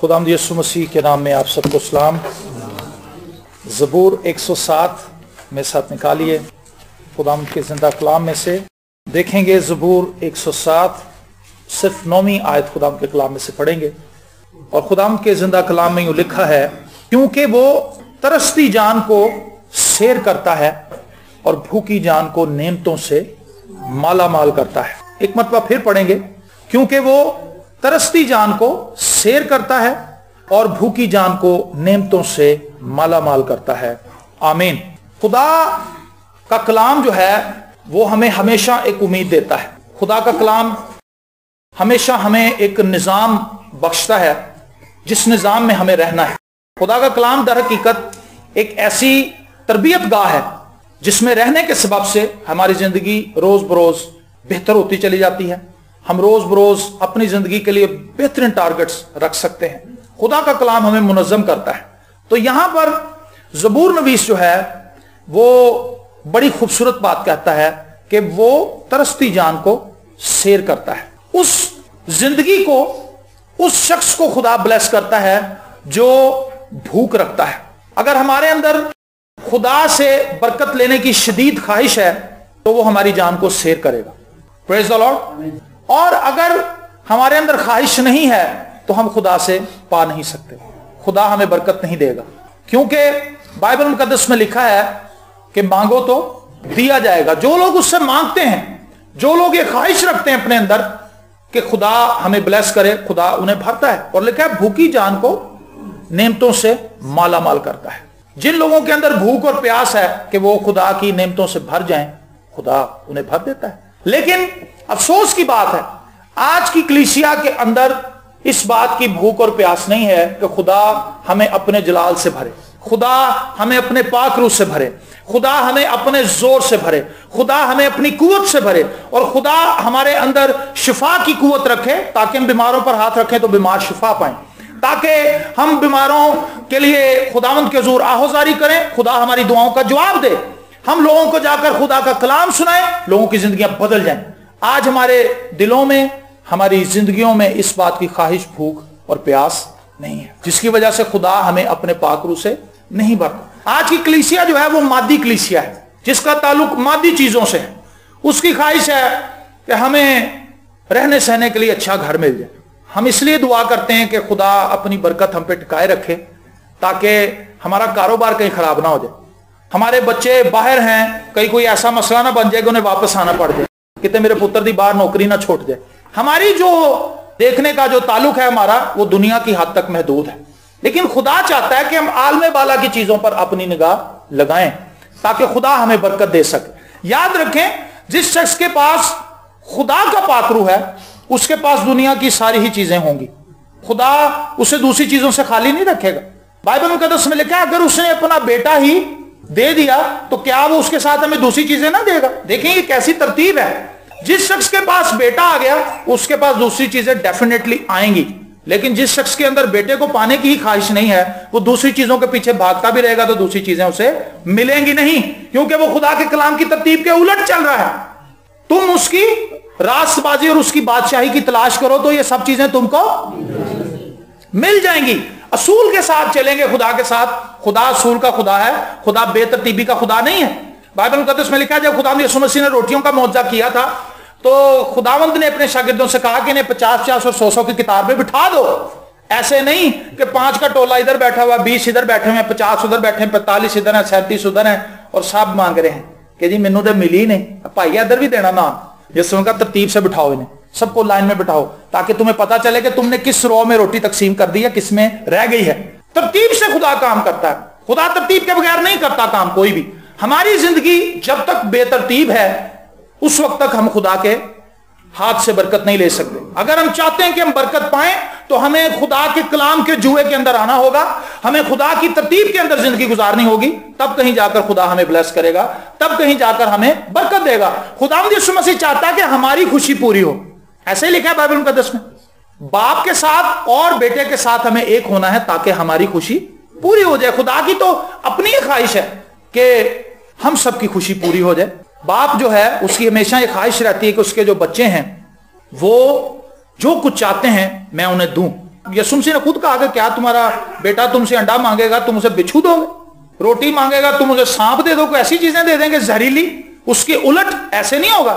खुदावंद यीशु मसीह के नाम में आप सबको सलाम। ज़बूर 107 में साथ निकालिए, खुदावंद के जिंदा कलाम में से देखेंगे। ज़बूर 107 सिर्फ 9वीं आयत खुदावंद के कलाम में से पढ़ेंगे और खुदावंद के जिंदा कलाम में यूं लिखा है, क्योंकि वो तरसती जान को सैर करता है और भूखी जान को नेमतों से माला माल करता है। एक मरतबा फिर पढ़ेंगे, क्योंकि वो तरसती जान को सैर करता है और भूखी जान को नेमतों से माला माल करता है। आमीन। खुदा का कलाम जो है वो हमें हमेशा एक उम्मीद देता है। खुदा का कलाम हमेशा हमें एक निज़ाम बख्शता है जिस निज़ाम में हमें रहना है। खुदा का कलाम दर हकीकत एक ऐसी तरबियत गाह है जिसमें रहने के सबब से हमारी जिंदगी रोज बरोज बेहतर होती चली जाती है। हम रोज बरोज अपनी जिंदगी के लिए बेहतरीन टारगेट्स रख सकते हैं। खुदा का कलाम हमें मुनज़्ज़म करता है। तो यहां पर ज़बूर नवीस जो है वो बड़ी खूबसूरत बात कहता है कि वो तरसती जान को सैर करता है। उस जिंदगी को, उस शख्स को खुदा ब्लेस करता है जो भूख रखता है। अगर हमारे अंदर खुदा से बरकत लेने की शदीद ख्वाहिश है तो वो हमारी जान को सैर करेगा। Praise the Lord. और अगर हमारे अंदर ख्वाहिश नहीं है तो हम खुदा से पा नहीं सकते, खुदा हमें बरकत नहीं देगा। क्योंकि बाइबल मुकद्दस में लिखा है कि मांगो तो दिया जाएगा। जो लोग उससे मांगते हैं, जो लोग ये ख्वाहिश रखते हैं अपने अंदर कि खुदा हमें ब्लेस करे, खुदा उन्हें भरता है। और लिखा है भूखी जान को नेमतों से माला माल करता है। जिन लोगों के अंदर भूख और प्यास है कि वो खुदा की नेमतों से भर जाएं, खुदा उन्हें भर देता है। लेकिन अफसोस की बात है, आज की कलीसिया के अंदर इस बात की भूख और प्यास नहीं है कि खुदा हमें अपने जलाल से भरे, खुदा हमें अपने पाक रूह से भरे, खुदा हमें अपने जोर से भरे, खुदा हमें अपनी कुव्वत से भरे और खुदा हमारे अंदर शिफा की कुव्वत रखे ताकि हम बीमारों पर हाथ रखें तो बीमार शिफा पाएं, ताकि हम बीमारों के लिए खुदावंद के हुजूर आहोजारी करें, खुदा हमारी दुआओं का जवाब दे, हम लोगों को जाकर खुदा का कलाम सुनाएं, लोगों की जिंदगियां बदल जाएं। आज हमारे दिलों में, हमारी जिंदगियों में इस बात की ख्वाहिश, भूख और प्यास नहीं है, जिसकी वजह से खुदा हमें अपने पाक रूह से नहीं भरता। आज की कलीसिया जो है वो मादी कलीसिया है, जिसका ताल्लुक मादी चीजों से है। उसकी ख्वाहिश है कि हमें रहने सहने के लिए अच्छा घर मिल जाए। हम इसलिए दुआ करते हैं कि खुदा अपनी बरकत हम पे टिकाए रखे ताकि हमारा कारोबार कहीं खराब ना हो जाए, हमारे बच्चे बाहर हैं, कहीं कोई ऐसा मसला ना बन जाए कि उन्हें वापस आना पड़ जाए, कितने मेरे पुत्र दी बाहर नौकरी ना छूट जाए। हमारी जो देखने का जो ताल्लुक है हमारा, वो दुनिया की हद तक महदूद है। लेकिन खुदा चाहता है कि हम आलमे बाला की चीजों पर अपनी निगाह लगाएं ताकि खुदा हमें बरकत दे सके। याद रखें, जिस शख्स के पास खुदा का पाक रूह है उसके पास दुनिया की सारी ही चीजें होंगी। खुदा उसे दूसरी चीजों से खाली नहीं रखेगा। बाइबल मुकद्दस में लिखा है अगर उसने अपना बेटा ही दे दिया तो क्या वो उसके साथ हमें दूसरी चीजें ना देगा। देखें ये कैसी तरतीब है। जिस शख्स के पास बेटा आ गया उसके पास दूसरी चीजें डेफिनेटली आएंगी, लेकिन जिस शख्स के अंदर बेटे को पाने की ही ख्वाहिश नहीं है वो दूसरी चीजों के पीछे भागता भी रहेगा तो दूसरी चीजें उसे मिलेंगी नहीं, क्योंकि वो खुदा के कलाम की तरतीब के उलट चल रहा है। तुम उसकी रास्तबाजी और उसकी बादशाही की तलाश करो तो ये सब चीजें तुमको मिल जाएंगी। असूल के साथ चलेंगे खुदा के साथ। खुदा असूल का खुदा है, खुदा बेतरतीबी का खुदा नहीं है। बाइबल मुकद्दस में लिखा है जब खुदावंद यीशु मसीह ने रोटियों का मुआवजा किया था तो खुदावंद ने अपने शागिर्दों से कहा कि इन्हें 50-50 और 100-100 की किताबें बिठा दो। ऐसे नहीं कि 5 का टोला इधर बैठा हुआ, 20 इधर बैठे हुए, 50 उधर बैठे हैं, 45 इधर है, 37 उधर है और सब मांग रहे हैं कि जी मैनू तो मिली नहीं, भाई इधर भी देना नाम। यीशु का तरतीब से बिठाओ, इन्हें सबको लाइन में बिठाओ ताकि तुम्हें पता चले कि तुमने किस रो में रोटी तकसीम कर दी है, किस में रह गई है। तरतीब से खुदा काम करता है। खुदा तरतीब के बगैर नहीं करता काम कोई भी। हमारी जिंदगी जब तक बेतरतीब है उस वक्त तक हम खुदा के हाथ से बरकत नहीं ले सकते। अगर हम चाहते हैं कि हम बरकत पाएं तो हमें खुदा के कलाम के जुए के अंदर आना होगा, हमें खुदा की तरतीब के अंदर जिंदगी गुजारनी होगी, तब कहीं जाकर खुदा हमें ब्लेस करेगा, तब कहीं जाकर हमें बरकत देगा। खुदावंद यीशु मसीह चाहता है कि हमारी खुशी पूरी हो। ऐसे ही लिखा है बाइबल मुकद्दस में, बाप के साथ और बेटे के साथ हमें एक होना है ताकि हमारी खुशी पूरी हो जाए। खुदा की तो अपनी ख्वाहिश है कि हम सबकी खुशी पूरी हो जाए। बाप जो है उसकी हमेशा ये ख्वाहिश रहती है कि उसके जो बच्चे हैं वो जो कुछ चाहते हैं मैं उन्हें दूं। यीशु मसीह ने खुद कहा कि क्या तुम्हारा बेटा तुमसे अंडा मांगेगा तुम उसे बिच्छू दोगे, रोटी मांगेगा तुम उसे सांप दे दो, कोई ऐसी चीजें दे देंगे जहरीली? उसके उलट ऐसे नहीं होगा।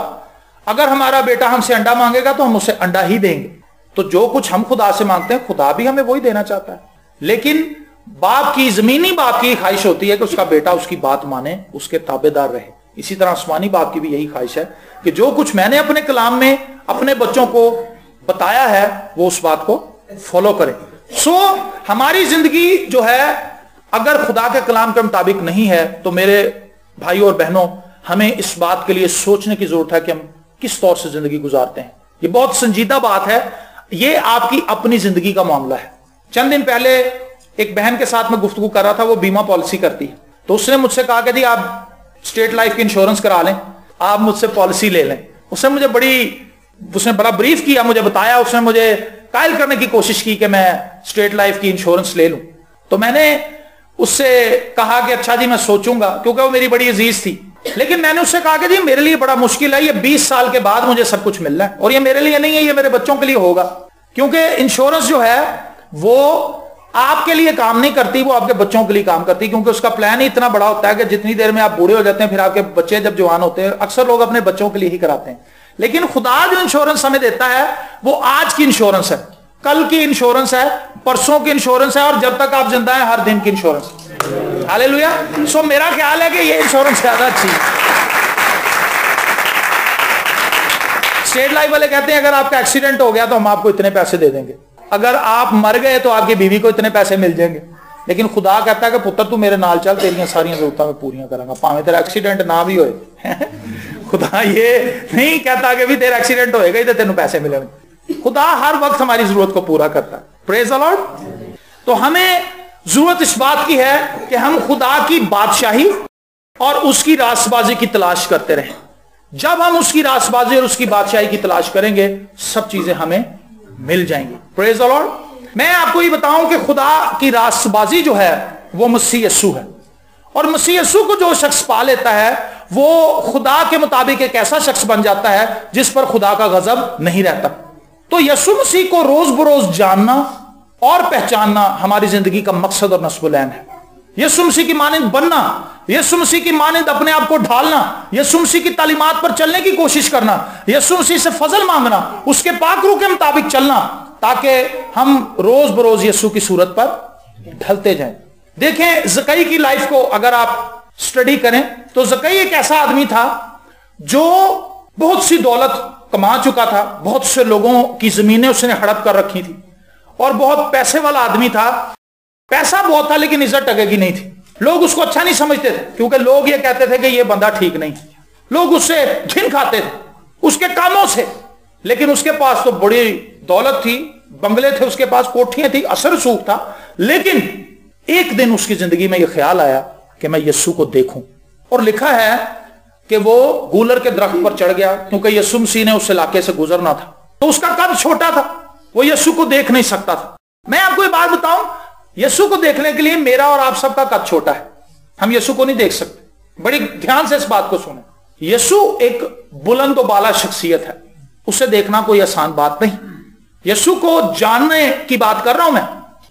अगर हमारा बेटा हमसे अंडा मांगेगा तो हम उसे अंडा ही देंगे। तो जो कुछ हम खुदा से मांगते हैं खुदा भी हमें वही देना चाहता है। लेकिन बाप की, जमीनी बाप की ख्वाहिश होती है कि उसका बेटा उसकी बात माने, उसके ताबेदार रहे। इसी तरह आसमानी बाप की भी यही ख्वाहिश है कि जो कुछ मैंने अपने कलाम में अपने बच्चों को बताया है वो उस बात को फॉलो करें। सो हमारी जिंदगी जो है अगर खुदा के कलाम के मुताबिक नहीं है तो मेरे भाइयों और बहनों, हमें इस बात के लिए सोचने की जरूरत है कि हम किस तौर से जिंदगी गुजारते हैं। ये बहुत संजीदा बात है, ये आपकी अपनी जिंदगी का मामला है। चंद दिन पहले एक बहन के साथ मैं गुफ्तगू कर रहा था, वो बीमा पॉलिसी करती है। तो उसने मुझसे कहा कि जी आप स्टेट लाइफ की इंश्योरेंस करा लें, आप मुझसे पॉलिसी ले लें। उसने बड़ा ब्रीफ किया, मुझे बताया, उसने मुझे कायल करने की कोशिश की कि मैं स्टेट लाइफ की इंश्योरेंस ले लूं। तो मैंने उससे कहा कि अच्छा जी मैं सोचूंगा, क्योंकि वो मेरी बड़ी अजीज थी। लेकिन मैंने उससे कहा कि जी मेरे लिए बड़ा मुश्किल है, ये 20 साल के बाद मुझे सब कुछ मिल रहा है और ये मेरे लिए नहीं है, ये मेरे बच्चों के लिए होगा। क्योंकि इंश्योरेंस जो है वो आपके लिए काम नहीं करती, वो आपके बच्चों के लिए काम करती है। क्योंकि उसका प्लान ही इतना बड़ा होता है कि जितनी देर में आप बूढ़े हो जाते हैं फिर आपके बच्चे जब जवान होते हैं, अक्सर लोग अपने बच्चों के लिए ही कराते हैं। लेकिन खुदा जो इंश्योरेंस हमें देता है वो आज की इंश्योरेंस है, कल की इंश्योरेंस है, परसों की इंश्योरेंस है और जब तक आप जिंदा हैं हर दिन की इंश्योरेंस। हालेलुया। सो मेरा ख्याल है कि ये इंश्योरेंस ज्यादा अच्छी है। स्टेट लाइफ वाले कहते हैं अगर आपका एक्सीडेंट हो गया तो हम आपको इतने पैसे दे देंगे, अगर आप मर गए तो आपकी बीवी को इतने पैसे मिल जाएंगे। लेकिन खुदा कहता है कि पुत्र तू मेरे नाल चल, तेरी सारी जरूरतें मैं पूरी करूंगा, भावें तेरा एक्सीडेंट ना भी होए। खुदा ये नहीं कहता कि भी तेरा एक्सीडेंट होएगा ही तो तेन पैसे मिलेंगे। खुदा हर वक्त हमारी जरूरत को पूरा करता है। Praise the Lord. तो हमें जरूरत इस बात की है कि हम खुदा की बादशाही और उसकी रासबाजी की तलाश करते रहें। जब हम उसकी रासबाजी और उसकी बादशाही की तलाश करेंगे सब चीजें हमें मिल जाएंगी। Praise the Lord. मैं आपको ये बताऊं कि खुदा की रासबाजी जो है वो मसीह यीशु है, और मसीह यीशु को जो शख्स पा लेता है वो खुदा के मुताबिक एक ऐसा शख्स बन जाता है जिस पर खुदा का गजब नहीं रहता। तो यीशु मसीह को रोज बरोज जानना और पहचानना हमारी जिंदगी का मकसद और नस्बुलैन है। यीशु मसीह की मानिंद बनना, यीशु मसीह की मानिंद अपने आप को ढालना, यीशु मसीह की तालीमात पर चलने की कोशिश करना, यीशु मसीह से फजल मांगना, उसके पाक रूह के मुताबिक चलना, ताकि हम रोज बरोज यीशु की सूरत पर ढलते जाएं। देखें ज़कई की लाइफ को अगर आप स्टडी करें तो ज़कई एक ऐसा आदमी था जो बहुत सी दौलत कमा चुका था, बहुत से लोगों की जमीनें उसने हड़प कर रखी थी और बहुत पैसे वाला आदमी था। पैसा बहुत था लेकिन इज्जत टकेगी नहीं थी। लोग उसको अच्छा नहीं समझते थे क्योंकि लोग ये कहते थे कि ये बंदा ठीक नहीं। लोग उससे घिन खाते थे उसके कामों से। लेकिन उसके पास तो बड़ी दौलत थी, बंगले थे उसके पास, कोठियां थी, असर सूख था। लेकिन एक दिन उसकी जिंदगी में यह ख्याल आया कि मैं यीशु को देखूं, और लिखा है कि वो गूलर के दरख्त पर चढ़ गया क्योंकि यीशु मसीह ने उस इलाके से गुजरना था। तो उसका कद छोटा था, वो यीशु को देख नहीं सकता था। मैं आपको ये बात बताऊं, यीशु को देखने के लिए मेरा और आप सबका कद छोटा है, हम यीशु को नहीं देख सकते। बड़ी ध्यान से इस बात को सुने। यीशु एक बुलंद व बाला शख्सियत है, उसे देखना कोई आसान बात नहीं। यीशु को जानने की बात कर रहा हूं मैं।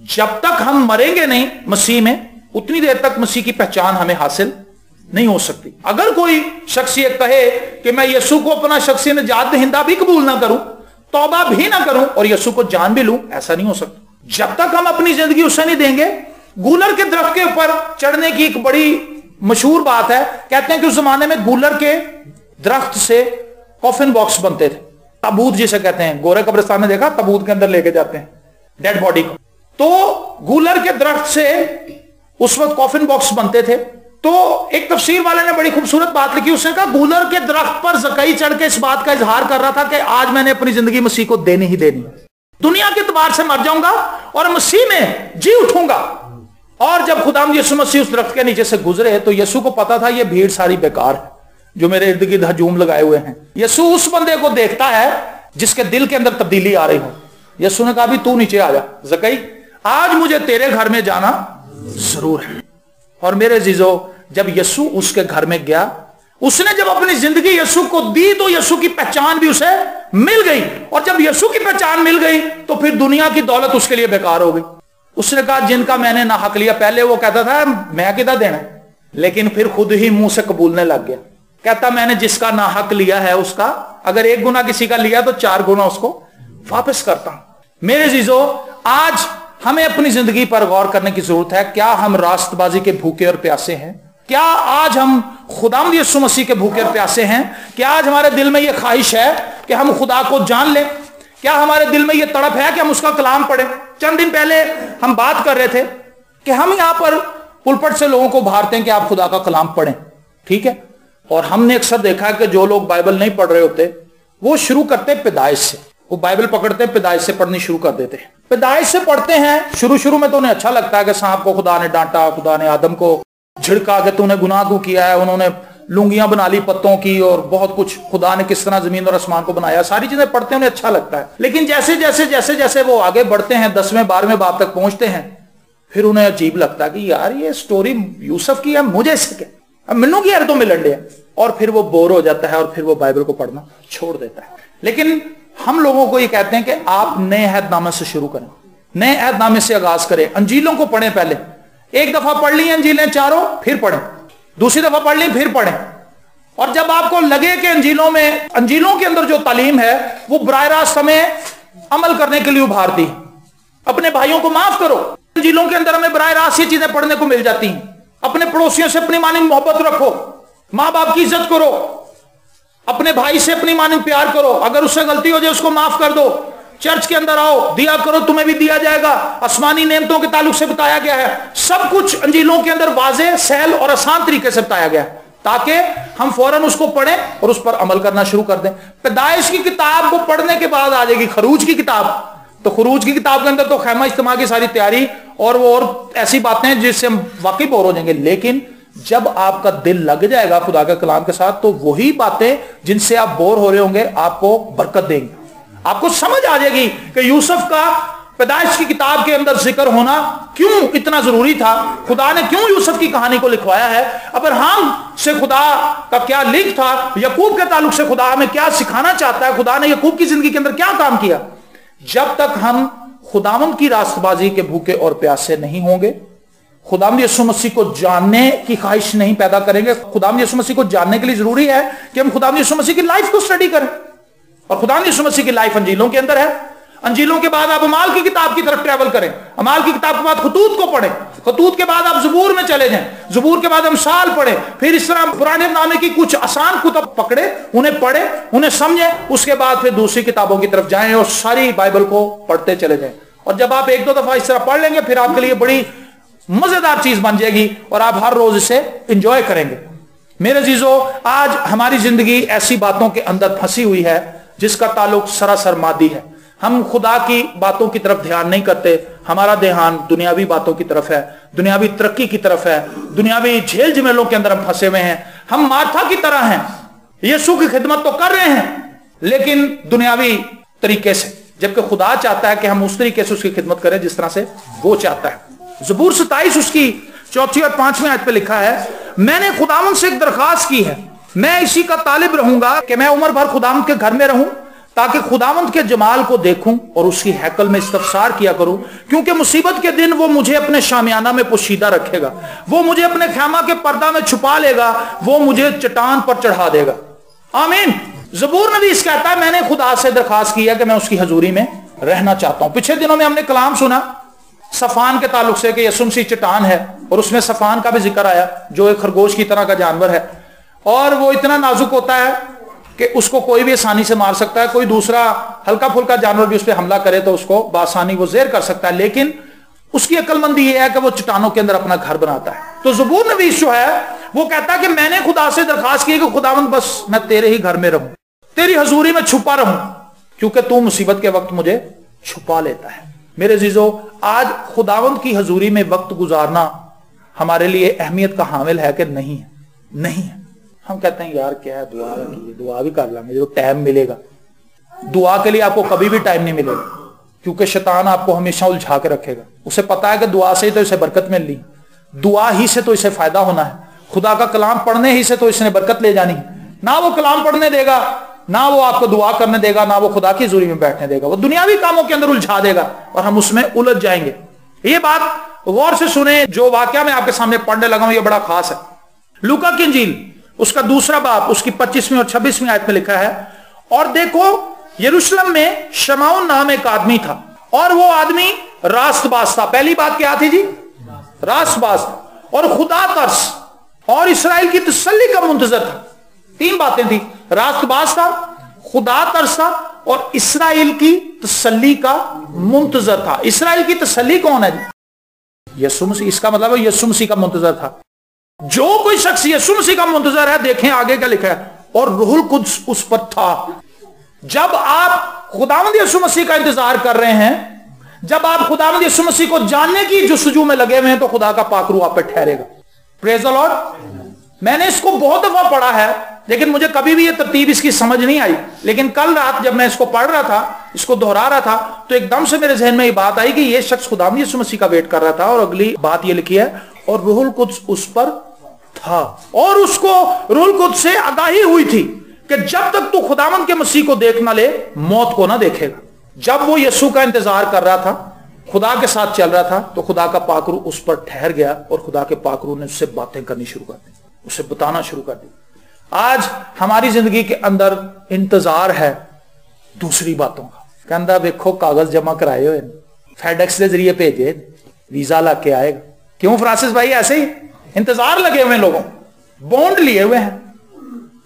जब तक हम मरेंगे नहीं मसीह में, उतनी देर तक मसीह की पहचान हमें हासिल नहीं हो सकती। अगर कोई शख्स ये कहे कि मैं यीशु को अपना शख्सी निजात दहिंदा भी कबूल ना करूं, तौबा भी ना करूं और यीशु को जान भी लूं, ऐसा नहीं हो सकता। जब तक हम अपनी जिंदगी उसे नहीं देंगे। गूलर के दरख्त के ऊपर चढ़ने की एक बड़ी मशहूर बात है। कहते हैं कि उस जमाने में गूलर के दरख्त से कॉफिन बॉक्स बनते थे, ताबूत जिसे कहते हैं। गोरे कब्रिस्तान में देखा, ताबूत के अंदर लेके जाते हैं डेड बॉडी को। तो गूलर के दरख्त से उस वक्त कॉफिन बॉक्स बनते थे। तो एक तफसीर वाले ने बड़ी खूबसूरत बात लिखी। उसने कहा गूलर के दरख्त पर ज़कई चढ़ के इस बात का इजहार कर रहा था कि आज मैंने अपनी जिंदगी मसीह को देनी ही देनी, दुनिया के एतबार से मर जाऊंगा और मसीह में जी उठूंगा। और जब खुदाम यीशु मसीह उस दरख्त के नीचे से गुजरे तो यीशु को पता था ये भीड़ सारी बेकार है जो मेरे इर्द गिर्द हजूम लगाए हुए हैं। यीशु उस बंदे को देखता है जिसके दिल के अंदर तब्दीली आ रही हो। यीशु ने कहा भी तू नीचे आ जा ज़कई, आज मुझे तेरे घर में जाना जरूर है। और मेरे जीजो, जब यीशु उसके घर में गया उसने जब अपनी जिंदगी यीशु को दी तो यीशु की पहचान भी उसे मिल गई, और जब यीशु की पहचान मिल गई तो फिर दुनिया की दौलत उसके लिए बेकार हो गई। उसने कहा जिनका मैंने ना हक लिया, पहले वो कहता था मैं किधर देना, लेकिन फिर खुद ही मुंह से कबूलने लग गया, कहता मैंने जिसका ना हक लिया है उसका अगर 1 गुना किसी का लिया तो 4 गुना उसको वापस करता हूं। मेरे जीजो, आज हमें अपनी जिंदगी पर गौर करने की जरूरत है। क्या हम रास्तबाजी के भूखे और प्यासे हैं? क्या आज हम खुदावंद यीशु मसीह के भूखे और प्यासे हैं? क्या आज हमारे दिल में यह ख्वाहिश है कि हम खुदा को जान लें? क्या हमारे दिल में यह तड़प है कि हम उसका कलाम पढ़ें? चंद दिन पहले हम बात कर रहे थे कि हम यहां पर पुलपट से लोगों को भारते हैं कि आप खुदा का कलाम पढ़ें, ठीक है, और हमने अक्सर देखा है कि जो लोग बाइबल नहीं पढ़ रहे होते वो शुरू करते पैदाइश से, वो बाइबल पकड़ते पैदाइश से पढ़नी शुरू कर देते हैं। पैदाइश से पढ़ते हैं, शुरू में तो उन्हें अच्छा लगता है कि सांप को खुदा ने डांटा, खुदा ने आदम को झिड़का कि तूने गुनाह क्यों किया है, उन्होंने लुंगियां बना ली पत्तों की और बहुत कुछ, खुदा ने किस तरह जमीन और आसमान को बनाया, सारी चीजें पढ़ते हैं, उन्हें अच्छा लगता है। लेकिन जैसे जैसे वो आगे बढ़ते हैं, 10वें 12वें बाब तक पहुंचते हैं, फिर उन्हें अजीब लगता है कि यार ये स्टोरी यूसुफ की है, मुझे इससे क्या, अब मिलू की यार तो मिलन डे, और फिर वो बोर हो जाता है और फिर वो बाइबल को पढ़ना छोड़ देता है। लेकिन हम लोगों को ये कहते हैं कि आप नए अहदनामे से शुरू करें, नए अहदनामे से आगाज करें, अंजीलों को पढ़ें। पहले 1 दफा पढ़ ली अंजीलें चारों, फिर पढ़ें, दूसरी दफा पढ़ ली फिर पढ़ें, और जब आपको लगे कि अंजीलों के अंदर जो तालीम है वो बराह रास्त हमें अमल करने के लिए उभारती, अपने भाइयों को माफ करो, अंजीलों के अंदर हमें बराह रास्त ये चीजें पढ़ने को मिल जाती हैं। अपने पड़ोसियों से अपनी मानिंद मोहब्बत रखो, मां बाप की इज्जत करो, अपने भाई से अपनी मानिंद प्यार करो, अगर उससे गलती हो जाए उसको माफ कर दो, चर्च के अंदर आओ, दिया करो तुम्हें भी दिया जाएगा, आसमानी नेमतों के ताल्लुक से बताया गया है। सब कुछ अंजीलों के अंदर वाज़ेह, सहल और आसान तरीके से बताया गया है, ताकि हम फौरन उसको पढ़ें और उस पर अमल करना शुरू कर दें। पैदाइश की किताब को पढ़ने के बाद आ जाएगी खरूज की किताब, तो खरूज की किताब के अंदर तो खैमा इज्तिमा की सारी तैयारी और ऐसी बातें जिससे हम वाकई बोर हो जाएंगे। लेकिन जब आपका दिल लग जाएगा खुदा के कलाम के साथ, तो वही बातें जिनसे आप बोर हो रहे होंगे आपको बरकत देंगी, आपको समझ आ जाएगी कि यूसुफ का पैदाइश की किताब के अंदर जिक्र होना क्यों इतना जरूरी था, खुदा ने क्यों यूसुफ की कहानी को लिखवाया है, अब्राहम से खुदा का क्या लिंक था, यकूब के ताल्लुक से खुदा हमें क्या सिखाना चाहता है, खुदा ने यकूब की जिंदगी के अंदर क्या काम किया। जब तक हम खुदावंद की रास्तबाजी के भूखे और प्यासे नहीं होंगे, खुदावंद यीशु मसीह को जानने की ख्वाहिश नहीं पैदा करेंगे। खुदावंद यीशु मसीह को जानने के लिए जरूरी है कि हम खुदावंद यीशु मसीह की लाइफ को स्टडी करें, और खुदावंद यीशु मसीह की लाइफ अंजीलों के अंदर है। अंजीलों के बाद आप अमाल की किताब की तरफ ट्रैवल करें, अमाल की किताब के बाद खतूत को पढ़ें, खतूत के बाद आप ज़बूर में चले जाएं, ज़बूर के बाद अमसाल पढ़ें, फिर इस तरह पुराने नामे की कुछ आसान कुतब पकड़े, उन्हें पढ़े, उन्हें समझे, उसके बाद फिर दूसरी किताबों की तरफ जाएं और सारी बाइबल को पढ़ते चले जाएं। और जब आप 1-2 दफा इस तरह पढ़ लेंगे, फिर आपके लिए बड़ी मजेदार चीज बन जाएगी और आप हर रोज इसे एंजॉय करेंगे। मेरे जीजो, आज हमारी जिंदगी ऐसी बातों के अंदर फंसी हुई है जिसका ताल्लुक सरासर मादी है। हम खुदा की बातों की तरफ ध्यान नहीं करते, हमारा ध्यान दुनियावी बातों की तरफ है, दुनियावी तरक्की की तरफ है, दुनियावी झेल झमेलों के अंदर हम फंसे हुए हैं। हम मार्था की तरह हैं, यीशु की खिदमत तो कर रहे हैं लेकिन दुनियावी तरीके से, जबकि खुदा चाहता है कि हम उस तरीके से उसकी खिदमत करें जिस तरह से वो चाहता है। ज़बूर 27 उसकी 4 और 5वें आयत पे लिखा है, मैंने खुदावंद से एक दरखास्त की है, मैं इसी का तालिब रहूंगा कि मैं उम्र भर खुदावंद के घर में रहूं, ताकि खुदावंद के जमाल को देखूं और उसकी हैकल में इस्तफसार किया करूं, क्योंकि मुसीबत के दिन वो मुझे अपने शामियाना में पोशीदा रखेगा, वो मुझे अपने खैमा के पर्दा में छुपा लेगा, वो मुझे चट्टान पर चढ़ा देगा। आमीन। ज़बूर नबी इस कहता है, मैंने खुदा से दरखास्त किया कि मैं उसकी हजूरी में रहना चाहता हूं। पिछले दिनों में हमने कलाम सुना सफान के ताल्लुक से कि यीशु मसीह चट्टान है, और उसमें सफान का भी जिक्र आया जो एक खरगोश की तरह का जानवर है, और वो इतना नाजुक होता है कि उसको कोई भी आसानी से मार सकता है, कोई दूसरा हल्का फुल्का जानवर भी उस पर हमला करे तो उसको बासानी वो ज़ेर कर सकता है, लेकिन उसकी अक्लमंदी ये है कि वो चट्टानों के अंदर अपना घर बनाता है। तो ज़बूर नबी जो है वो कहता है कि मैंने खुदा से दरखास्त की कि खुदावंद बस मैं तेरे ही घर में रहूं, तेरी हजूरी में छुपा रहूं, क्योंकि तू मुसीबत के वक्त मुझे छुपा लेता है। मेरे जीजो, आज खुदावंद की हजूरी में वक्त गुजारना हमारे लिए अहमियत का हामिल है कि नहीं है? नहीं है। हम कहते हैं यार क्या है, दुआ भी कर लेंगे जो टाइम मिलेगा। दुआ के लिए आपको कभी भी टाइम नहीं मिलेगा, क्योंकि शैतान आपको हमेशा उलझा के रखेगा। उसे पता है कि दुआ से ही तो इसे बरकत मिल ली, दुआ ही से तो इसे फायदा होना है। खुदा का कलाम पढ़ने ही से तो इसने बरकत ले जानी, ना वो कलाम पढ़ने देगा, ना वो आपको दुआ करने देगा, ना वो खुदा की हुजूरी में बैठने देगा, वो दुनियावी कामों के अंदर उलझा देगा और हम उसमें उलझ जाएंगे। ये बात गौर से सुने, जो वाकया मैं आपके सामने पढ़ने लगा हूं ये बड़ा खास है। लूका की इंजील उसका 2 बाब उसकी 25वीं और 26वीं आयत में लिखा है, और देखो यरूशलेम में शमाउन नाम एक आदमी था, और वो आदमी रास्तबाज था। पहली बात क्या थी जी? रास्तबाज था, और खुदा तरस और इसराइल की तसल्ली का मुंतजर था। 3 बातें थी, रास्तबाज था, खुदा तरस था, और इसराइल की तसल्ली का मुंतजर था। इसराइल की तसल्ली कौन है जी? यीशु मसीह। इसका मतलब है यीशु मसीह का मुंतजर था। जो कोई शख्स यीशु मसीह का मुंतजर है, देखें आगे क्या लिखा है, और रूहुल कुद्स उस पर था। जब आप खुदावंद यीशु मसीह का इंतजार कर रहे हैं, जब आप खुदावंद यीशु मसीह को जानने की जुस्तजू में लगे हुए हैं, तो खुदा का पाक रूह आप पे ठहरेगा। Praise the Lord. मैंने इसको बहुत दफा पढ़ा है, लेकिन मुझे कभी भी ये तरतीब इसकी समझ नहीं आई। लेकिन कल रात जब मैं इसको पढ़ रहा था, इसको दोहरा रहा था, तो एकदम से मेरे जहन में ये बात आई कि ये शख्स खुदावंद यीशु मसीह का वेट कर रहा था। और अगली बात ये लिखी है, और रूहुल कुद्स उस पर था, और उसको रूहुल कुद्स से आगाही हुई थी कि जब तक तू खुदावंद के मसीह को देख ना ले, मौत को ना देखेगा। जब वो यीशु का इंतजार कर रहा था, खुदा के साथ चल रहा था, तो खुदा का पाक रूह उस पर ठहर गया, और खुदा के पाक रूह ने उससे बातें करनी शुरू कर दी, उसे बताना शुरू कर दी। आज हमारी जिंदगी के अंदर इंतजार है दूसरी बातों का। कहता देखो कागज जमा कराए हुए, फेडेक्स के जरिए भेजे, वीजा लग के आएगा। क्यों फ्रांसिस भाई? ऐसे ही इंतजार लगे हुए लोगों, बॉन्ड लिए हुए हैं,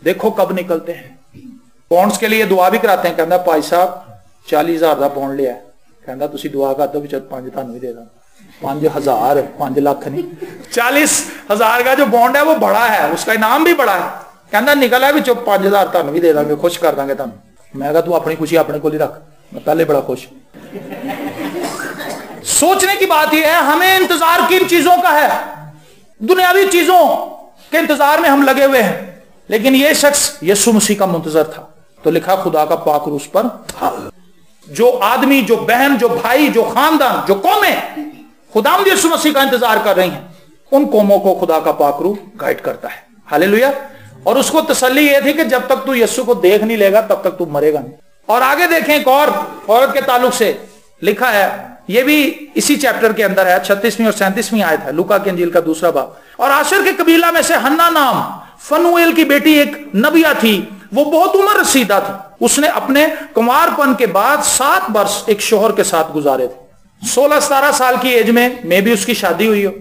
देखो कब निकलते हैं। बॉन्ड्स के लिए दुआ भी कराते हैं। कहता भाई साहब 40,000 का बॉन्ड लिया, कहता तुसी दुआ कर दो, 5 ਤੁਹਾਨੂੰ भी दे दा। 5,000 5 लाख नहीं, 40,000 का जो बॉन्ड है वो बड़ा है, उसका इनाम भी बड़ा है। कहता निकल है 5,000 ਤੁਹਾਨੂੰ भी दे देंगे, खुश कर देंगे ਤੁਹਾਨੂੰ। मैं कहा तू अपनी खुशी अपने को ही रख, मैं पहले बड़ा खुश। सोचने की बात यह है, हमें इंतजार किन चीजों का है? दुनियावी चीजों के इंतजार में हम लगे हुए हैं। लेकिन यह शख्स यीशु मसीह का मुंतजर था, तो लिखा खुदा का पाक रूह उस पर था। जो आदमी, जो बहन, जो भाई, जो खानदान, जो कौमें खुदावंद यीशु मसीह का इंतजार कर रही हैं, उन कौमों को खुदा का पाक रूह गाइड करता है। हालेलुया। और उसको तसल्ली यह थी कि जब तक तू यीशु को देख नहीं लेगा, तब तक तू मरेगा नहीं। और आगे देखें, एक और औरत के ताल्लुक से लिखा है, यह भी इसी चैप्टर के अंदर है, 36वीं और 37वीं आयत है, लूका की इंजील का 2 बाब। और आशर के कबीला में से हन्ना नाम फनुएल की बेटी एक नबिया थी, वो बहुत उम्र रसीदा थी। उसने अपने कुंवारपन के बाद 7 वर्ष एक शोहर के साथ गुजारे थे। 16-17 साल की एज में भी उसकी शादी हुई हो,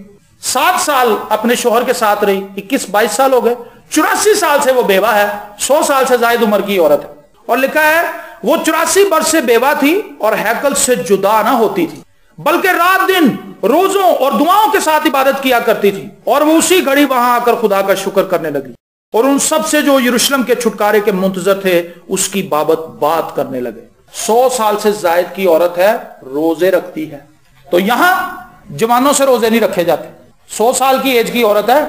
7 साल अपने शोहर के साथ रही, 21-22 साल हो गए, 84 साल से वो बेवा है, 100 साल से ज्यादा उम्र की औरत है। और लिखा है वो 84 वर्ष से बेवा थी और हैकल से जुदा ना होती थी, बल्कि रात दिन रोजों और दुआओं के साथ इबादत किया करती थी। और वो उसी घड़ी वहां आकर खुदा का शुक्र करने लगी, और उन सब से जो यरूशलेम के छुटकारे के मुंतजर थे उसकी बाबत बात करने लगे। 100 साल से जायद की औरत है, रोजे रखती है। तो यहां जवानों से रोजे नहीं रखे जाते। 100 साल की एज की औरत है,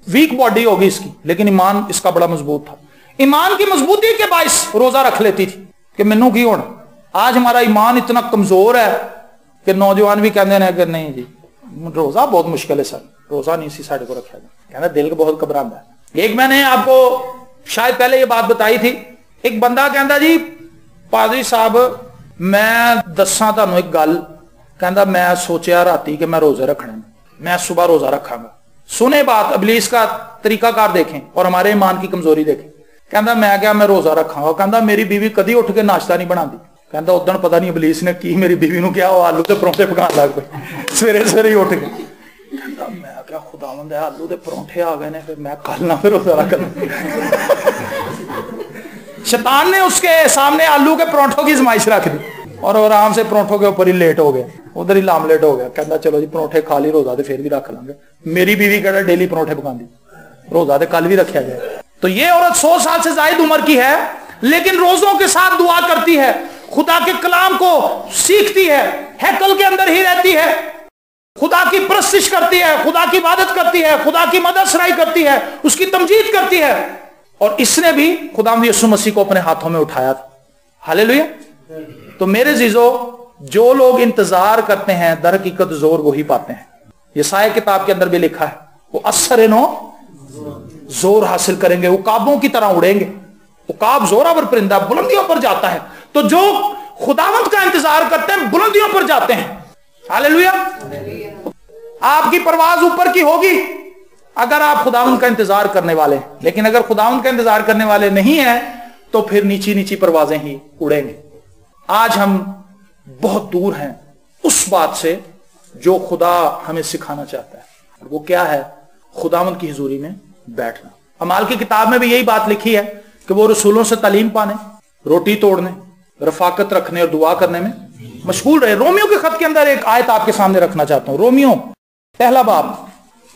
वीक बॉडी होगी इसकी, लेकिन ईमान इसका बड़ा मजबूत था। ईमान की मजबूती के बाइस रोजा रख लेती थी कि मैनू की होना। आज हमारा ईमान इतना कमजोर है कि नौजवान भी कहते हैं कि नहीं जी रोजा बहुत मुश्किल है सर, रोजा नहीं सी साढ़े को रखा जाए, कहना दिल को बहुत घबराता है। एक मैंने आपको शायद पहले ये बात बताई थी, एक बंदा कहता जी पादरी साहब मैं दसा तुहानू एक गल, कहता मैं सोचा राती कि मैं रोजे रखने, मैं सुबह रोजा रखांगा। सुने बात, इब्लीस का तरीकाकार देखें और हमारे ईमान की कमजोरी देखें। कहता मैं क्या मैं रोजा रखांगा। कहता मेरी बीवी कदी उठ के नाश्ता नहीं बनाती। कहता उदन पता नहीं इब्लीस ने की मेरी बीवी को क्या आलू के परौंठे पकाने लग पे सवेरे सवेरे उठ के। कहता मैं क्या खुदावंद है आलू के परौंठे आ गए ने, फिर मैं कल ना फिर रोजा रख। शैतान ने उसके सामने आलू के परौंठों की आजमाइश रख दी और आराम से परौंठों के ऊपर ही लेट हो गया, उधर ही लामलेट हो गया। कहता चलो जी परौंठे खा ली, रोजा तो फिर भी रख लांगे। मेरी बीवी कहता डेली परौंठे पकाती, रोजा तो कल भी रखा जाए। तो ये औरत 100 साल से ज्यादा उम्र की है, लेकिन रोजों के साथ दुआ करती है, खुदा के कलाम को सीखती है, हैकल के अंदर ही रहती है, खुदा की प्रस्तिश करती है, खुदा की इबादत करती है, खुदा की मदद सराई करती है, उसकी तमजीद करती है। और इसने भी खुदावंद यीशु मसीह को अपने हाथों में उठाया था। हालेलुया। तो मेरे जीजो, जो लोग इंतजार करते हैं दर हकीकत जोर वही पाते हैं। यसाया किताब के अंदर भी लिखा है वो असर नो زور حاصل کریں گے, عقابوں کی طرح اڑیں گے. عقاب زوراور پرندہ بلندیوں پر جاتا ہے, تو جو خداوند کا انتظار کرتے ہیں بلندیوں پر جاتے ہیں. ہاللیلویا. آپ کی پرواز اوپر کی ہوگی اگر آپ خداوند کا انتظار کرنے والے ہیں, لیکن اگر خداوند کا انتظار کرنے والے نہیں ہیں تو پھر نیچی نیچی پروازیں ہی اڑیں گے. آج ہم بہت دور ہیں اس بات سے جو خدا ہمیں سکھانا چاہتا ہے. وہ کیا ہے؟ خداوند کی حضوری میں بیٹھنا. اعمال کی کتاب میں بھی یہی بات لکھی ہے کہ وہ رسولوں سے تعلیم پانے, روٹی توڑنے, رفاقت رکھنے اور دعا کرنے میں مشغول رہے. رومیو کے خط کے اندر ایک آیت آپ کے سامنے رکھنا چاہتا ہوں. رومیو پہلا باب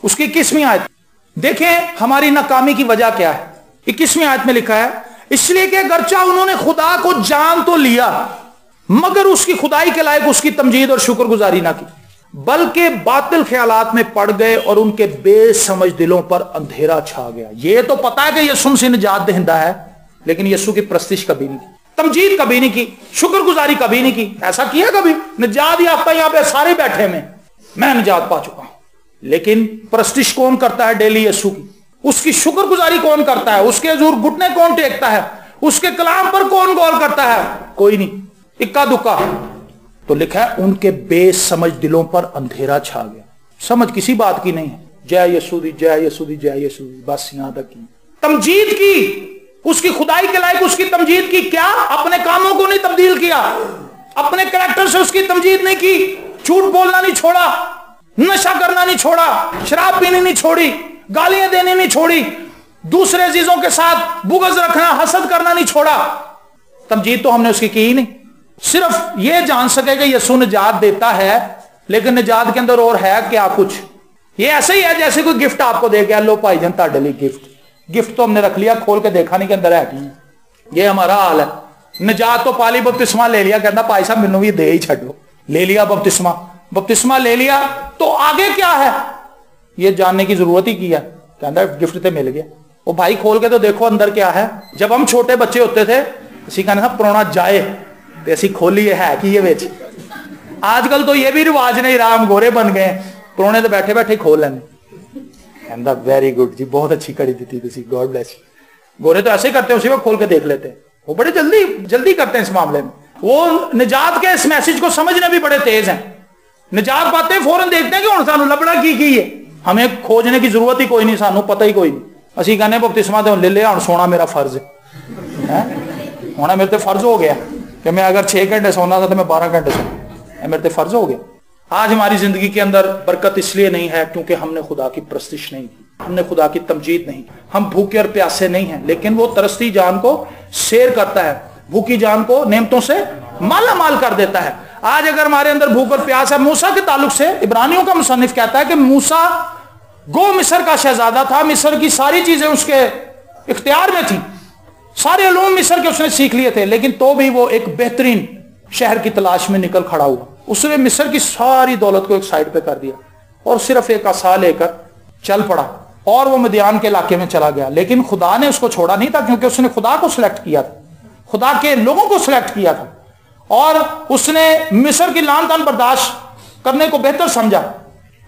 اس کی 21ویں آیت دیکھیں ہماری ناکامی کی وجہ کیا ہے. 21ویں آیت میں لکھا ہے, اس لیے کہ اگرچہ انہوں نے خدا کو جان تو لیا مگر اس کی خدائی کے لائق اس کی تمجید اور شکر گزاری نہ کی, بلکہ باطل خیالات میں پڑ گئے اور ان کے بے سمجھ دلوں پر اندھیرا چھا گیا. یہ تو پتا ہے کہ یسوع سے نجات دہندہ ہے, لیکن یسوع کی پرستش کبھی نہیں کی, تمجید کبھی نہیں کی, شکر گزاری کبھی نہیں کی. ایسا کیا کبھی؟ نجات یافتہ یہاں پہ سارے بیٹھے میں نجات پا چکا ہوں, لیکن پرستش کون کرتا ہے ڈیلی یسوع کی؟ اس کی شکر گزاری کون کرتا ہے؟ اس کے حضور گھٹنے کون ٹیکتا ہے؟ اس کے کلام پر کون غور کرتا ہے؟ کوئی نہیں, اکا دکا. تو لکھا ہے ان کے بے سمجھ دلوں پر اندھیرا چھا گیا. سمجھ کسی بات کی نہیں ہے. جے یسوع دی, جے یسوع دی, جے یسوع دی, بس یہاں تک کی. تمجید کی, اس کی خدائی کے لائق اس کی تمجید کی. کیا؟ اپنے کاموں کو نہیں تبدیل کیا, اپنے کریکٹر سے اس کی تمجید نہیں کی, جھوٹ بولنا نہیں چھوڑا, نشہ کرنا نہیں چھوڑا, شراب پینی نہیں چھوڑی, گالیاں دینی نہیں چھوڑی, دوسرے عزیزوں کے ساتھ بغض رکھنا, حسد کرنا نہیں چھوڑا. تمجید تو ہم نے اس کی ہی نہیں. صرف یہ جان سکے کہ یسوع نجات دیتا ہے, لیکن نجات کے اندر اور ہے کیا کچھ. یہ ایسے ہی ہے جیسے کوئی گفٹ آپ کو دے گیا, لو بھائی جان تاڑے لیے گفٹ تو ہم نے رکھ لیا, کھول کے دیکھا نہیں کہ اندر ہے کی. یہ ہمارا حال ہے. نجات تو پالی, بپتسمہ لے لیا, کہتا بھائی صاحب مینوں بھی دے ہی چھڈو, لے لیا بپتسمہ لے لیا, تو آگے کیا ہے یہ جاننے کی ضرورت ہی کی ہے. کہتا گفٹ تے مل گیا. وہ بھائی کھول کے تو دیکھو اندر کیا ہے. جب ہم چھوٹے بچے ہوتے تھے اسی کہنا تھا پرونا جائے تے اسی کھولی ہے کہ یہ بیچ. آج کل تو یہ بھی رواج نہیں رہا, ہم گورے بن گئے, پرونے تو بیٹھے بیٹھے کھول لینے. کہتا ویری گڈ جی, بہت اچھی کڑی دیتی تھی, گاڈ بلیس. گورے تو ایسے ہی کرتے ہیں, اسی وقت کھول کے دیکھ لیتے ہیں. وہ بڑے جلدی کرتے ہیں اس معاملے میں. وہ نجات کے اس میسج کو سمجھنے بھی بڑے تیز ہیں. نجات پاتے ہیں فوراً دیکھتے ہیں کہ ہن سانو لبڑا کی ہے, ہمیں کھوجنے کی ضرورت ہی کوئی نہیں, سانو پتہ ہی کوئی نہیں. اسی کہنے بپتسمہ تے لے لیا, ہن سونا میرا فرض ہے, ہونا میرے تے فرض ہو گیا کہ میں اگر 6 گھنٹے سونا تھا تو میں 12 گھنٹے سونا, میرے تے فرض ہو گیا. آج ہماری زندگی کے اندر برکت اس لیے نہیں ہے کیونکہ ہم نے خدا کی پرستش نہیں کی, ہم نے خدا کی تمجید نہیں کی. ہم بھوکے اور پیاسے نہیں ہیں, لیکن وہ ترستی جان کو سیر کرتا ہے, بھوکی جان کو نعمتوں سے مالا مال کر دیتا ہے. آج اگر ہمارے اندر بھوک اور پیاس ہے, موسیٰ کے تعلق سے عبرانیوں کا مصنف کہتا ہے کہ موسیٰ گو مصر کا شہزادہ تھا, مصر کی ساری چیزیں اس کے اختیار میں تھیں, سارے علوم مصر کے اس نے سیکھ لیے تھے, لیکن تو بھی وہ ایک بہترین شہر کی تلاش میں نکل کھڑا ہوا. اس نے مصر کی ساری دولت کو ایک سائڈ پہ کر دیا اور صرف ایک عصا لے کر چل پڑا, اور وہ مدیان کے علاقے میں چلا گیا. لیکن خدا نے اس کو چھوڑا نہیں تھا, کیونکہ اس نے خدا کو سلیکٹ کیا تھا, خدا کے لوگوں کو سلیکٹ کیا تھا, اور اس نے مصر کی لان تان برداشت کرنے کو بہتر سمجھا.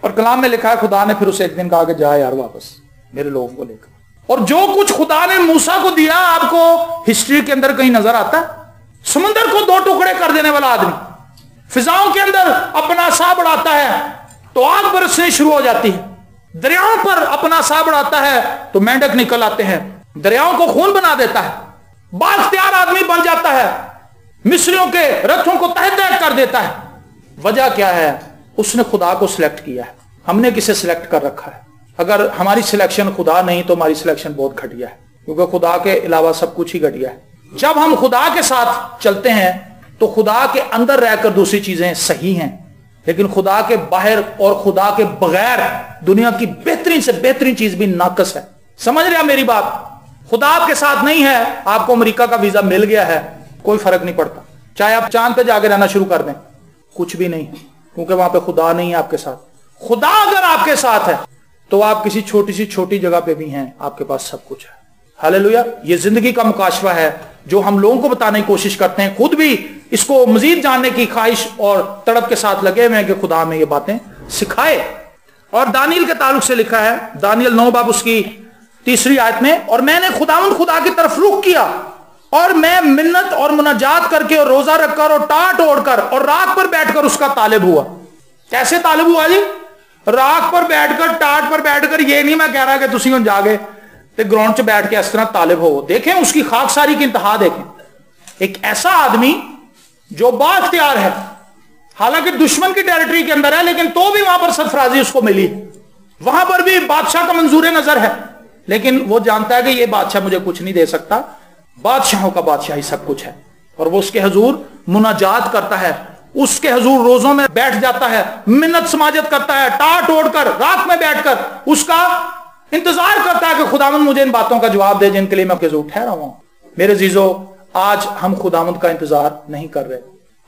اور کلام میں لکھا ہے خدا نے پھر اسے ایک دن کہا کہ جا یار واپس میرے لوگوں کو لے کر. اور جو کچھ خدا نے موسیٰ کو دیا, آپ کو ہسٹری کے اندر کہیں نظر آتا ہے؟ سمندر کو 2 ٹکڑے کر دینے والا آدمی فضاؤں کے اندر اپنا سا بڑھاتا ہے تو آگ برسنے شروع ہو جاتی ہے, دریاؤں پر اپنا سا بڑھاتا ہے تو مینڈک نکل آتے ہیں, دریاؤں کو خون بنا دیتا ہے, بااختیار آدمی بن جاتا ہے, مصریوں کے رتھوں کو تہہ تہہ کر دیتا ہے. وجہ کیا ہے؟ اس نے خدا کو سلیکٹ کیا ہے. ہم نے کسے سلیکٹ کر رکھا ہے؟ اگر ہماری سلیکشن خدا نہیں تو ہماری سلیکشن بہت گھٹیا ہے, کیونکہ خدا کے علاوہ سب کچھ ہی گھٹیا ہے. جب ہم خدا کے ساتھ چلتے ہیں تو خدا کے اندر رہ کر دوسری چیزیں صحیح ہیں, لیکن خدا کے باہر اور خدا کے بغیر دنیا کی بہترین سے بہترین چیز بھی ناقص ہے. سمجھ رہے ہیں میری بات؟ خدا آپ کے ساتھ نہیں ہے, آپ کو امریکہ کا ویزا مل گیا ہے, کوئی فرق نہیں پڑتا. چاہے آپ چاند پہ جا کے رہنا شروع کر دیں, کچھ بھی نہیں, کیونکہ وہاں پہ خدا نہیں ہے آپ کے ساتھ. خدا اگر آپ کے ساتھ ہے تو آپ کسی چھوٹی جگہ پہ بھی ہیں, آپ کے پاس سب کچھ ہے. ہاللیلویا. یہ زندگی کا مکاشفہ ہے جو ہم لوگوں کو بتانے کی کوشش کرتے ہیں, خود بھی اس کو مزید جاننے کی خواہش اور تڑپ کے ساتھ لگے ہوئے ہیں کہ خدا ہمیں یہ باتیں سکھائے. اور دانیل کے تعلق سے لکھا ہے, دانیل 9 باب اس کی तीसरी आयत में, और मैंने खुदावंद खुदा की तरफ रुख किया और मैं मिन्नत और मुनाजात करके और रोजा रखकर और टाट ओढ़कर और राख पर बैठकर उसका तालिब हुआ। कैसे तालिब हुआ जी? राख पर बैठकर, टाट पर बैठकर। ये नहीं मैं कह रहा कि तुसी हुण जाके ते ग्राउंड च बैठ के इस तरह तालिब हो। देखें उसकी खाकसारी की इंतहा देखें। एक ऐसा आदमी जो बाख्तियार है, हालांकि दुश्मन की टेरिटरी के अंदर है, लेकिन तो भी वहां पर सरफराजी उसको मिली, वहां पर भी बादशाह का मंजूर नजर है, लेकिन वो जानता है कि ये बादशाह मुझे कुछ नहीं दे सकता, बादशाहों का बादशाह ही सब कुछ है। और वो उसके हुजूर मुनाजात करता है, उसके हुजूर रोजों में बैठ जाता है, मिन्नत समाजत करता है, टाट ओढ़कर रात में बैठकर उसका इंतजार करता है कि खुदावंद मुझे इन बातों का जवाब दे जिनके लिए मैं आपके हुजूर ठहरा हूं। मेरे जीजो, आज हम खुदावंद का इंतजार नहीं कर रहे,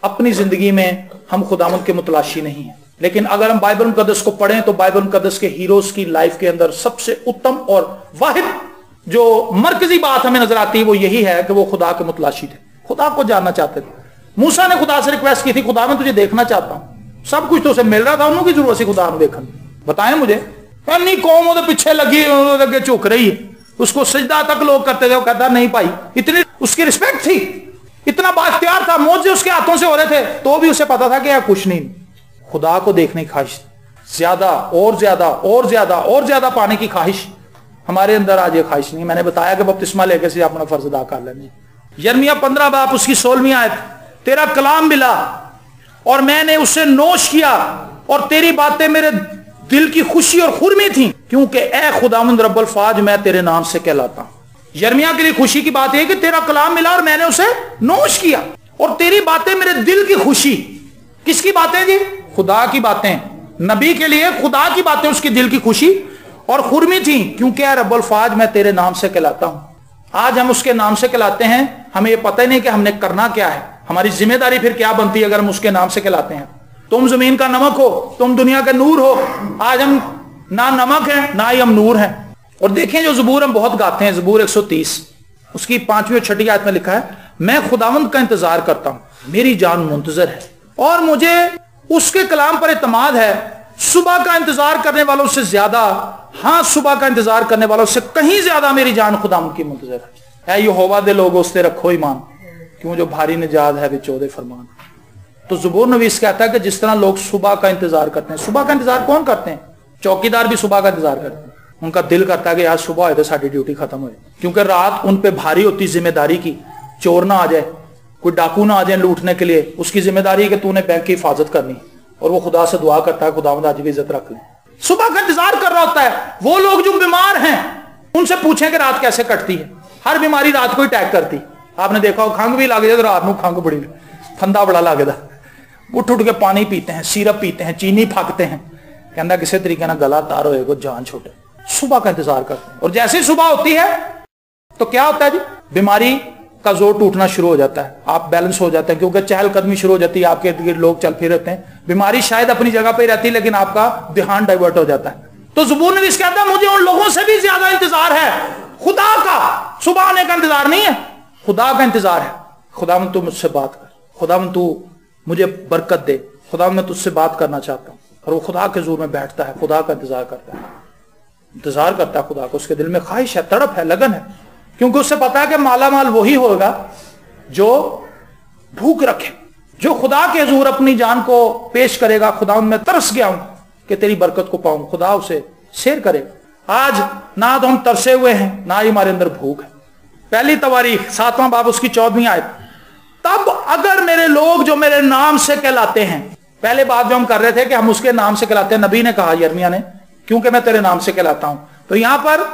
अपनी जिंदगी में हम खुदावंद के मुतलाशी नहीं है। लेकिन अगर हम बाइबल मुकद्दस को पढ़ें तो बाइबल मुकद्दस के हीरोज की लाइफ के अंदर सबसे उत्तम और वाहिद जो मरकजी बात हमें नजर आती है वो यही है कि वो खुदा के मुतलाशी थे, खुदा को जानना चाहते थे। मूसा ने खुदा से रिक्वेस्ट की थी, खुदा मैं तुझे देखना चाहता हूं। सब कुछ तो उसे मिल रहा था, उन्होंने की जरूरत सी खुदा ने देखा। बताएं मुझे, नहीं कौम वो पीछे लगी, अगे झुक रही है, उसको सजदा तक लोग करते थे, वो कहता नहीं भाई, इतनी उसकी रिस्पेक्ट थी, इतना बाख्तियार था, मौजे उसके हाथों से हो रहे थे, तो भी उसे पता था कि यार कुछ नहीं। खुदा को देखने की ख्वाहिश, ज्यादा और ज्यादा और ज्यादा और ज्यादा पाने की ख्वाहिश हमारे अंदर आज ये ख्वाहिश नहीं। मैंने बताया कि बपतिस्मा लेकर से अपना फर्ज अदा कर लेंगे। यिर्मयाह 15 बाप उसकी 16वीं आयत, तेरा कलाम मिला और मैंने उसे नोश किया और तेरी बातें मेरे दिल की खुशी और खुरमी थी, क्योंकि ए खुदावंद रब्बुल फाज मैं तेरे नाम से कहलाता हूं। यिर्मयाह के लिए खुशी की बात है कि तेरा कलाम मिला और मैंने उसे नोश किया और तेरी बातें मेरे दिल की खुशी। किसकी बातें जी? खुदा की बातें। नबी के लिए खुदा की बातें उसकी दिल की खुशी और खुरमी थी, क्योंकि ए रब्बुल फाज मैं तेरे नाम से कहलाता हूं। आज हम उसके नाम से कहलाते हैं, हमें यह पता ही नहीं कि हमने करना क्या है, हमारी जिम्मेदारी फिर क्या बनती है अगर हम उसके नाम से कहलाते हैं। तुम जमीन का नमक हो, तुम दुनिया के नूर हो। आज हम ना नमक हैं ना ही हम नूर हैं। और देखें जो ज़बूर हम बहुत गाते हैं, ज़बूर 130 उसकी 5वीं और 6ठी आयत में लिखा है, मैं खुदावंद का इंतजार करता हूं, मेरी जान मुंतजर है और मुझे उसके कलाम पर इत्मीनान है। सुबह का इंतजार करने वालों से ज्यादा, हाँ सुबह का इंतजार करने वालों से कहीं ज्यादा मेरी जान खुदावंद की मुंतजर है। यहोवा दे लोगों उससे रखो ईमान, क्यों जो भारी निजात है विचोदे फरमान। तो ज़बूर नवीस कहता है कि जिस तरह लोग सुबह का इंतजार करते हैं, सुबह का इंतजार कौन करते हैं? चौकीदार भी सुबह का इंतजार करते हैं। उनका दिल करता है कि आज सुबह हो तो साड़ी ड्यूटी खत्म हो, क्योंकि रात उन पे भारी होती जिम्मेदारी की। चोर ना आ जाए, कोई डाकू ना आ जाए लूटने के लिए, उसकी जिम्मेदारी है कि तूने बैंक की हिफाजत करनी, और वो खुदा से दुआ करता है खुदावंद आज भी इज्जत रख ले। सुबह का इंतजार कर रहा होता है। वो लोग जो बीमार हैं उनसे पूछें कि रात कैसे कटती है। हर बीमारी रात को ही अटैक करती। आपने देखा हो खंघ भी लग जाए तो रात को खंघ बड़ी फंदा बड़ा लगता, उठ उठ के पानी पीते हैं, सिरप पीते हैं, चीनी फाकते हैं, कहना किसी तरीके ना गला तार होएगा, जान छूटे। सुबह का इंतजार करते हैं, और जैसे सुबह होती है तो क्या होता है जी? बीमारी का जोर टूटना शुरू हो जाता है, आप बैलेंस हो जाते हैं, क्योंकि चहलकदमी शुरू हो जाती है, आपके इर्द गिर्द लोग चल फिर रहते हैं। बीमारी शायद अपनी जगह पे रहती है, लेकिन आपका ध्यान डाइवर्ट हो जाता है। तो ज़बूर नवीस कहता है मुझे उन लोगों से भी ज्यादा इंतजार है खुदा का। सुबह आने का इंतजार नहीं है, खुदा का इंतजार है। खुदावंद तू मुझसे बात कर, खुदावंद तू मुझे बरकत दे, खुदावंद मैं तुझसे बात करना चाहता हूं। और वो खुदा के जोर में बैठता है, खुदा का इंतजार करता है, इंतजार करता है खुदा को। उसके दिल में ख्वाहिश है, तड़प है, लगन है, क्योंकि उससे पता है कि माला माल वही होगा जो भूख रखे, जो खुदा के हुजूर अपनी जान को पेश करेगा। खुदावंद मैं तरस गया हूं कि तेरी बरकत को पाऊं, खुदा उसे शेयर करेगा। आज ना तो हम तरसे हुए हैं, ना ही हमारे अंदर भूख है। पहली तवारीख 7वां बाब उसकी 14वीं आयत, तब अगर मेरे लोग जो मेरे नाम से कहलाते हैं। पहले बात जो हम कर रहे थे कि हम उसके नाम से कहलाते हैं, नबी ने कहा यिर्मयाह ने, क्योंकि मैं तेरे नाम से कहलाता हूं। तो यहां पर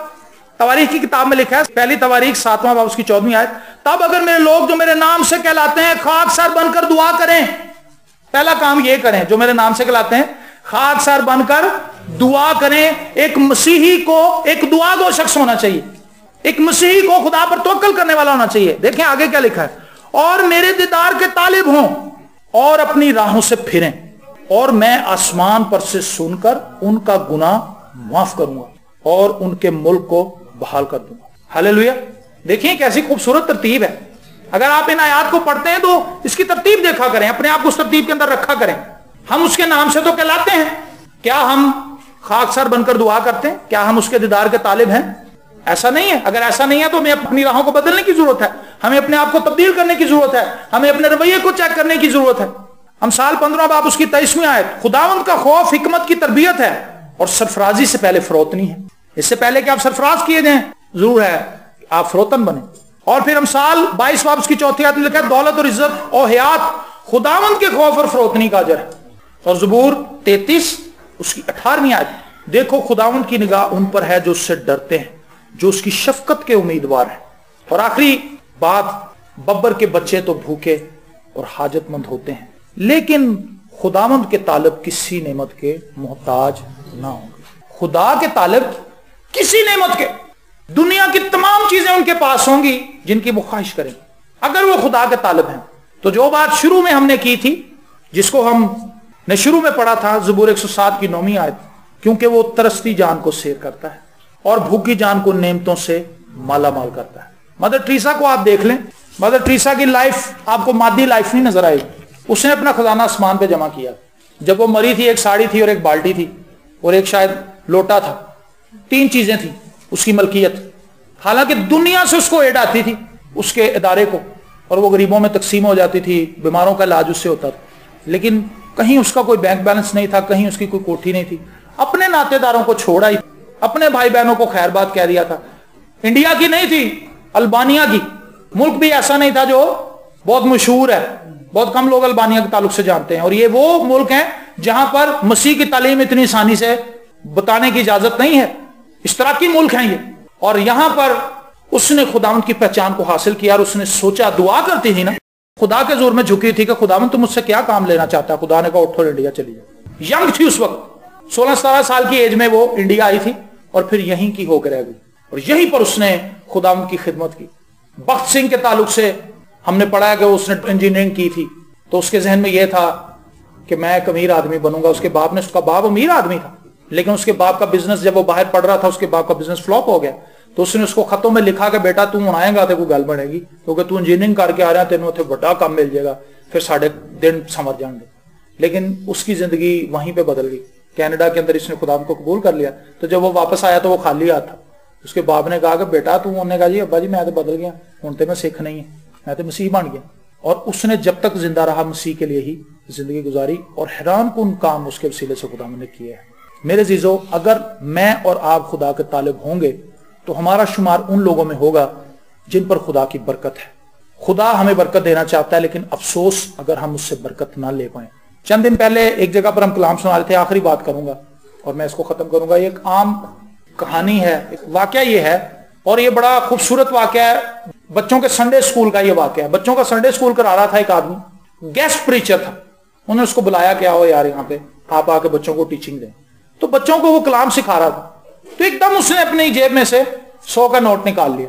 तवारीख की किताब में लिखा है, पहली तवारीख 7वां बाब उसकी 14वीं आयत, तब अगर मेरे लोग जो मेरे नाम से कहलाते हैं खाक सर बनकर दुआ करें। पहला काम ये करें, जो मेरे नाम से कहलाते हैं खाक सर बनकर दुआ करें। एक मसीही को एक दुआ गो शख्स होना चाहिए, एक मसीही को खुदा पर तवक्कल करने वाला होना चाहिए। देखें आगे क्या लिखा है, और मेरे दीदार के तालिब हों और अपनी राहों से फिरें, और मैं आसमान पर से सुनकर उनका गुनाह माफ करूंगा और उनके मुल्क को बहाल कर दूंगा। हालेलुया। देखिए कैसी खूबसूरत तरतीब है। अगर आप इन आयात को पढ़ते हैं तो इसकी तरतीब देखा करें, अपने आप को उस तरतीब के अंदर रखा करें। हम उसके नाम से तो कहलाते हैं, क्या हम खाकसर बनकर दुआ करते हैं? क्या हम उसके दीदार के तालिब हैं? ایسا نہیں ہے. اگر ایسا نہیں ہے تو ہمیں اپنی راہوں کو بدلنے کی ضرورت ہے, ہمیں اپنے آپ کو تبدیل کرنے کی ضرورت ہے, ہمیں اپنے رویے کو چیک کرنے کی ضرورت ہے. امثال 15 باب اس کی 23ویں آیت, خداوند کا خوف حکمت کی تربیت ہے اور سرفرازی سے پہلے فروتنی ہے. اس سے پہلے کہ آپ سرفراز کیے جائیں ضرور ہے آپ فروتن بنیں. اور پھر امثال 22 باب اس کی 4 آیت میں لکھا ہے دولت اور عزت اور حیات خداوند کے خوف اور فروتنی کا اجر ہے. اور زبور 33 اس کی 18ویں آیت, دیکھو خداوند کی نگاہ ان پر ہے جو اس سے ڈرتے ہیں, جو اس کی شفقت کے امیدوار ہیں. اور آخری بات, ببر کے بچے تو بھوکے اور حاجت مند ہوتے ہیں لیکن خداوند کے طالب کسی نعمت کے محتاج نہ ہوں گے. خدا کے طالب کسی نعمت کے, دنیا کی تمام چیزیں ان کے پاس ہوں گی جن کی وہ خواہش کریں اگر وہ خدا کے طالب ہیں. تو جو بات شروع میں ہم نے کی تھی, جس کو ہم نے شروع میں پڑھا تھا, زبور 107 کی 9ویں آیت, کیونکہ وہ ترستی جان کو سیر کرتا ہے اور بھوکی جان کو نعمتوں سے مالا مال کرتا ہے. مدر ٹریسا کو آپ دیکھ لیں, مدر ٹریسا کی لائف آپ کو مادی لائف نہیں نظر آئے گی. اس نے اپنا خزانہ آسمان پہ جمع کیا. جب وہ مری تھی ایک ساڑی تھی اور ایک بالٹی تھی اور ایک شاید لوٹا تھا, 3 چیزیں تھیں اس کی ملکیت. حالانکہ دنیا سے اس کو ایڈ آتی تھی اس کے ادارے کو, اور وہ غریبوں میں تقسیم ہو جاتی تھی, بیماروں کا علاج اس سے ہوتا تھا, لیکن کہیں اس کا کوئی بینک بیلنس نہیں تھا, کہیں اس کی کوئی کوٹھی نہیں تھی. اپنے ناطے داروں کو چھوڑا ہی, اپنے بھائی بہنوں کو خیر بات کہہ دیا تھا. انڈیا کی نہیں تھی, البانیا کی. ملک بھی ایسا نہیں تھا جو بہت مشہور ہے, بہت کم لوگ البانیا کے تعلق سے جانتے ہیں, اور یہ وہ ملک ہیں جہاں پر مسیح کی تعلیم اتنی آسانی سے بتانے کی اجازت نہیں ہے. اشتراکی ملک ہیں یہ, اور یہاں پر اس نے خداوند کی پہچان کو حاصل کیا, اور اس نے سوچا, دعا کرتی تھی نا, خدا کے زور میں جھکی تھی کہ خداوند تم مجھ سے کیا کام لینا چاہتا ہے. خدا نے کہا اٹھو انڈیا چلی جاؤ. ینگ تھی اس وقت, 16-17 سال کی ایج میں وہ انڈیا آئی تھی, اور پھر یہیں کی ہو کے رہ گئی, اور یہیں پر اس نے خداوند کی خدمت کی. بخت سنگھ کے تعلق سے ہم نے پڑھا ہے کہ اس نے انجینئرنگ کی تھی, تو اس کے ذہن میں یہ تھا کہ میں ایک امیر آدمی بنوں گا. اس کے باپ نے, اس کا باپ امیر آدمی تھا, لیکن اس کے باپ کا بزنس, جب وہ باہر پڑھ رہا تھا اس کے باپ کا بزنس فلاپ ہو گیا. تو اس نے اس کو خطوں میں لکھا کہ بیٹا تو آئے گا تو کوئی گل بنے گی, کیونکہ تو انجینئرنگ کر کے آ رہا ہے, تینوں اتنے بڑا کام مل جائے گا, پھر ساڑھے دن سمر جائیں گے. لیکن اس کی زندگی وہیں پہ بدل گئی. کینیڈا کے اندر اس نے خدا کو قبول کر لیا. تو جب وہ واپس آیا تو وہ خالی ہاتھ تھا. اس کے باپ نے کہا کہ بیٹا تو, انہوں نے کہا جی ابا جی میں تو بدل گیا, ہوں تو میں سکھ نہیں ہے, میں تو مسیح بن گیا. اور اس نے جب تک زندہ رہا مسیح کے لیے ہی زندگی گزاری, اور حیران کن کام اس کے وسیلے سے خدا نے کیا ہے. میرے عزیزو, اگر میں اور آپ خدا کے طالب ہوں گے تو ہمارا شمار ان لوگوں میں ہوگا جن پر خدا کی برکت ہے. خدا ہمیں برکت دینا چاہتا ہے, لیکن افسوس اگر ہم اس سے برکت نہ لے پائیں. چند دن پہلے ایک جگہ پر ہم کلام سنا رہے تھے, آخری بات کروں گا اور میں اس کو ختم کروں گا. یہ ایک عام کہانی ہے, ایک واقعہ یہ ہے, اور یہ بڑا خوبصورت واقعہ ہے. بچوں کے سنڈے اسکول کا یہ واقعہ ہے. بچوں کا سنڈے اسکول کرا رہا تھا ایک آدمی, گیسٹ پریچر تھا. انہوں نے اس کو بلایا کہ آؤ یار یہاں پہ آپ آ کے بچوں کو ٹیچنگ دیں. تو بچوں کو وہ کلام سکھا رہا تھا, تو ایک دم اس نے اپنی جیب میں سے 100 کا نوٹ نکال لیا.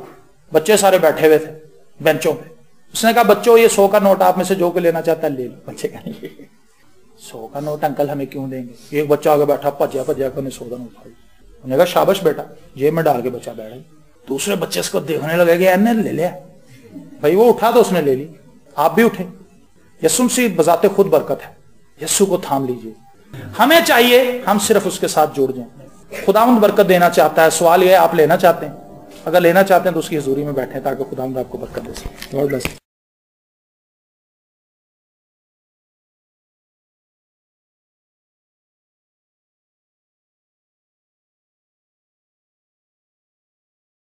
بچے سارے بیٹھے ہوئے تھے بینچوں پہ. اس نے کہا بچوں یہ 100 کا نوٹ آپ میں سے جو کہ لینا چاہتا ہے لے لو. بچے کہنے لگے 100 کا نوٹ انکل ہمیں کیوں دیں گے. ایک بچہ آگے بیٹھا, بھجا کر 100 کا نوٹ. انہوں نے کہا شاباش بیٹا, جیب میں ڈال کے بچہ بیٹھا. دوسرے بچے اس کو دیکھنے لگے کہ نے لے لیا بھائی. وہ اٹھا تو اس نے لے لی, آپ بھی اٹھے. یسوع مسیح بذات خود برکت ہے, یسوع کو تھام لیجئے. ہمیں چاہیے ہم صرف اس کے ساتھ جڑ جائیں. خداوند برکت دینا چاہتا ہے. سوال یہ ہے آپ لینا چاہتے ہیں؟ اگر لینا چاہتے ہیں تو اس کی حضوری میں بیٹھیں تاکہ خداوند آپ کو برکت دے سکے.